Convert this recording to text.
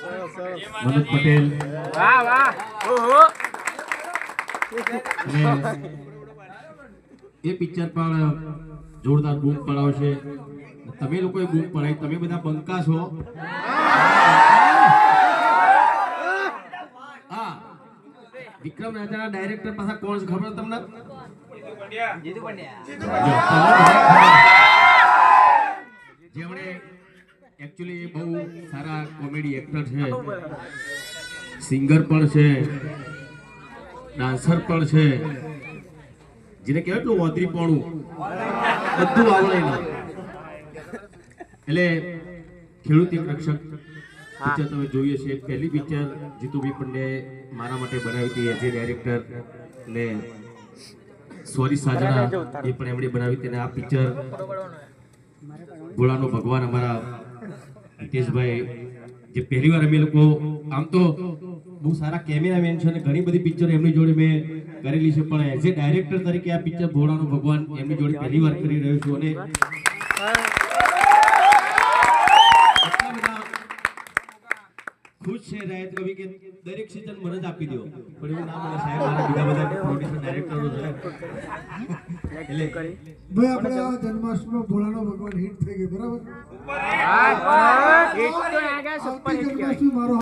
મનોજ પટેલ, વાહ વાહ, ઓહો, એ પિક્ચર પણ જોરદાર બૂમ પડાવશે. તમે લોકોએ બૂમ પડાવી, તમે બધા બંકા છો. હા, વિક્રમ રાજાના ડાયરેક્ટર પાછા કોણ છે ખબર તમને? જીતુ પંડ્યા. જેમણે એકચ્યુઅલી બહુ સારા કોમેડી એક્ટર છે, સિંગર પણ છે, ડાન્સર પણ છે, જેને કહેવાય એટલું ઓદરીપણું બધું આવડે એને. એટલે ખેડૂત એક રક્ષક પિક્ચર તમે જોઈએ છે, પહેલી પિક્ચર જીતુભાઈ પંડ્યાએ મારા માટે બનાવી હતી એઝ એ ડાયરેક્ટર, ને સોરી સાજણા એ પણ એમણે બનાવી હતી. આ પિક્ચર ભોળાનો ભગવાન અમારા હિતેશભાઈ, જે પહેલી વાર અમે લોકો, આમ તો બહુ સારા કેમેરામેન છે અને ઘણી બધી પિક્ચરો એમની જોડે મેં કરેલી છે, પણ એઝ એ ડાયરેક્ટર તરીકે આ પિક્ચર ભોળાનો ભગવાન એમની જોડે પહેલી વાર કરી રહ્યો છું. અને ખુશ છે રાયત કવિ કે દરેક સીઝન મને જ આપી દો, પણ એવું ના મને સાહેબ, મારા બીજા બધા પ્રોડ્યુસર ડાયરેક્ટરો છે. એટલે ભાઈ આપણે આ જન્માષ્ટમીમાં ભોળાનો ભગવાન હિટ થઈ ગઈ, બરાબર? વાહ વાહ, ગીત તો આગળ સુપર હિટ કહેવાય. જન્માષ્ટમી મારો